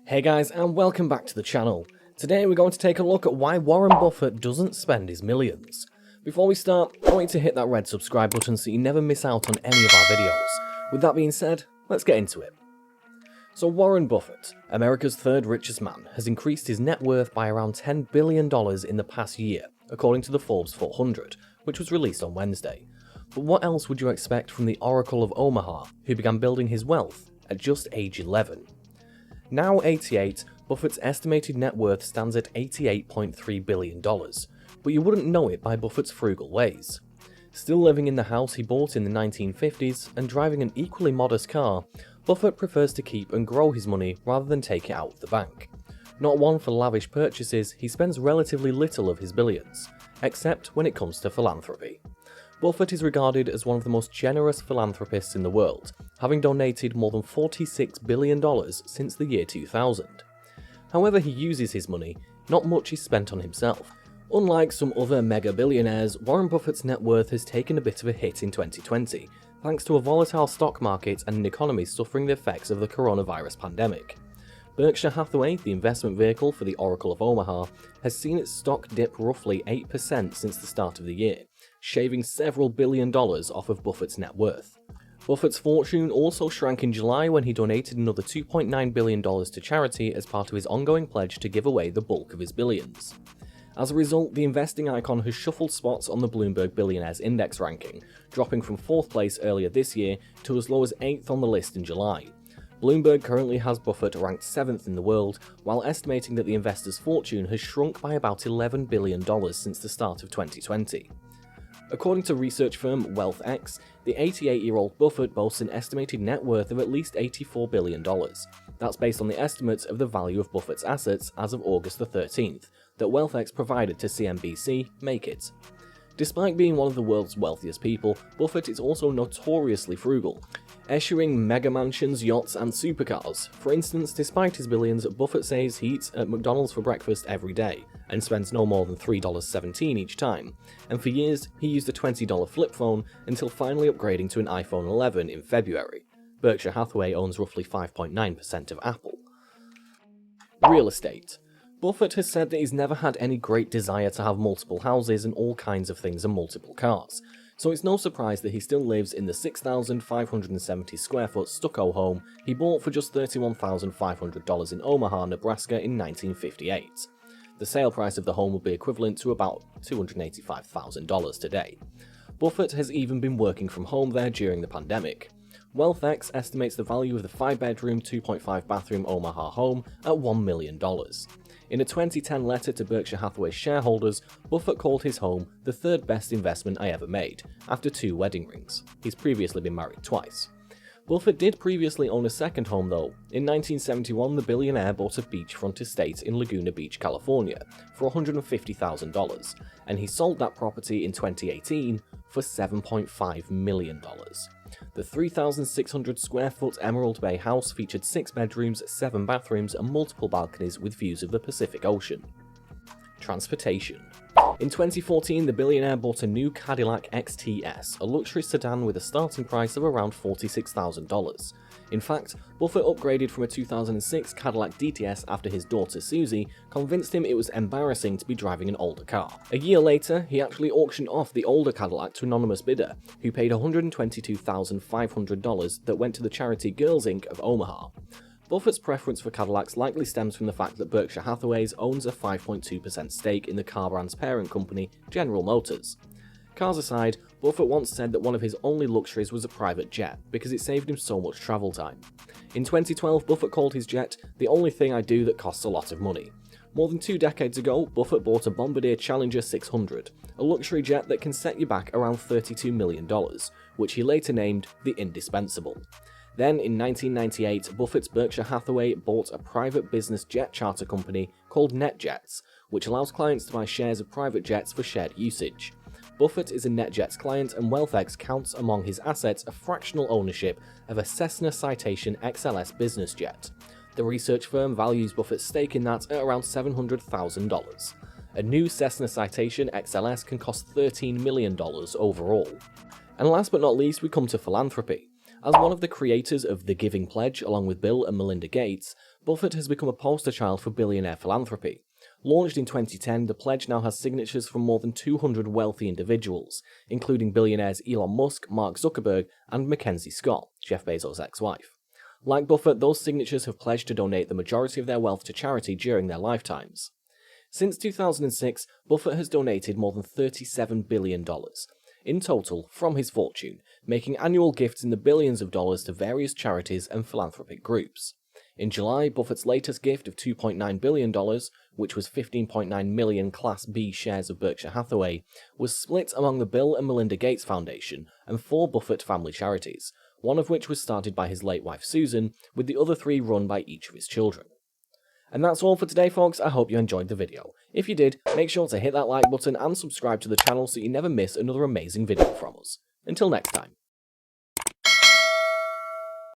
Hey guys, and welcome back to the channel. Today we're going to take a look at why Warren Buffett doesn't spend his millions. Before we start, I want you to hit that red subscribe button so you never miss out on any of our videos. With that being said, let's get into it. So Warren Buffett, America's third richest man, has increased his net worth by around $10 billion in the past year, according to the Forbes 400, which was released on Wednesday. But what else would you expect from the Oracle of Omaha, who began building his wealth at just age 11? Now 88, Buffett's estimated net worth stands at $88.3 billion, but you wouldn't know it by Buffett's frugal ways. Still living in the house he bought in the 1950s and driving an equally modest car, Buffett prefers to keep and grow his money rather than take it out of the bank. Not one for lavish purchases, he spends relatively little of his billions, except when it comes to philanthropy. Buffett is regarded as one of the most generous philanthropists in the world, having donated more than $46 billion since the year 2000. However he uses his money, not much is spent on himself. Unlike some other mega billionaires, Warren Buffett's net worth has taken a bit of a hit in 2020, thanks to a volatile stock market and an economy suffering the effects of the coronavirus pandemic. Berkshire Hathaway, the investment vehicle for the Oracle of Omaha, has seen its stock dip roughly 8% since the start of the year, shaving several $billion off of Buffett's net worth. Buffett's fortune also shrank in July when he donated another $2.9 billion to charity as part of his ongoing pledge to give away the bulk of his billions. As a result, the investing icon has shuffled spots on the Bloomberg Billionaires Index ranking, dropping from 4th place earlier this year to as low as 8th on the list in July. Bloomberg currently has Buffett ranked 7th in the world, while estimating that the investor's fortune has shrunk by about $11 billion since the start of 2020. According to research firm WealthX, the 88-year-old Buffett boasts an estimated net worth of at least $84 billion. That's based on the estimates of the value of Buffett's assets as of August the 13th, that WealthX provided to CNBC Make It. Despite being one of the world's wealthiest people, Buffett is also notoriously frugal, eschewing mega mansions, yachts, and supercars. For instance, despite his billions, Buffett says he eats at McDonald's for breakfast every day, and spends no more than $3.17 each time, and for years he used a $20 flip phone until finally upgrading to an iPhone 11 in February. Berkshire Hathaway owns roughly 5.9% of Apple. Real estate. Buffett has said that he's never had any great desire to have multiple houses and all kinds of things and multiple cars, so it's no surprise that he still lives in the 6,570 square foot stucco home he bought for just $31,500 in Omaha, Nebraska in 1958. The sale price of the home would be equivalent to about $285,000 today. Buffett has even been working from home there during the pandemic. WealthX estimates the value of the 5-bedroom, 2.5-bathroom Omaha home at $1 million. In a 2010 letter to Berkshire Hathaway shareholders, Buffett called his home the third best investment I ever made, after 2 wedding rings. He's previously been married twice. Buffett did previously own a second home though. In 1971, the billionaire bought a beachfront estate in Laguna Beach, California for $150,000, and he sold that property in 2018 for $7.5 million. The 3,600 square foot Emerald Bay house featured 6 bedrooms, 7 bathrooms, and multiple balconies with views of the Pacific Ocean. Transportation. In 2014, the billionaire bought a new Cadillac XTS, a luxury sedan with a starting price of around $46,000. In fact, Buffett upgraded from a 2006 Cadillac DTS after his daughter Susie convinced him it was embarrassing to be driving an older car. A year later, he actually auctioned off the older Cadillac to an anonymous bidder, who paid $122,500 that went to the charity Girls Inc. of Omaha. Buffett's preference for Cadillacs likely stems from the fact that Berkshire Hathaway owns a 5.2% stake in the car brand's parent company, General Motors. Cars aside, Buffett once said that one of his only luxuries was a private jet because it saved him so much travel time. In 2012, Buffett called his jet the only thing I do that costs a lot of money. More than 2 decades ago, Buffett bought a Bombardier Challenger 600, a luxury jet that can set you back around $32 million, which he later named the Indispensable. Then, in 1998, Buffett's Berkshire Hathaway bought a private business jet charter company called NetJets, which allows clients to buy shares of private jets for shared usage. Buffett is a NetJets client, and WealthX counts among his assets a fractional ownership of a Cessna Citation XLS business jet. The research firm values Buffett's stake in that at around $700,000. A new Cessna Citation XLS can cost $13 million overall. And last but not least, we come to philanthropy. As one of the creators of The Giving Pledge, along with Bill and Melinda Gates, Buffett has become a poster child for billionaire philanthropy. Launched in 2010, the pledge now has signatures from more than 200 wealthy individuals, including billionaires Elon Musk, Mark Zuckerberg, and Mackenzie Scott, Jeff Bezos' ex-wife. Like Buffett, those signatures have pledged to donate the majority of their wealth to charity during their lifetimes. Since 2006, Buffett has donated more than $37 billion in total from his fortune, making annual gifts in the billions of dollars to various charities and philanthropic groups. In July, Buffett's latest gift of $2.9 billion, which was 15.9 million Class B shares of Berkshire Hathaway, was split among the Bill and Melinda Gates Foundation and 4 Buffett family charities, one of which was started by his late wife Susan, with the other 3 run by each of his children. And that's all for today, folks. I hope you enjoyed the video. If you did, make sure to hit that like button and subscribe to the channel so you never miss another amazing video from us. Until next time.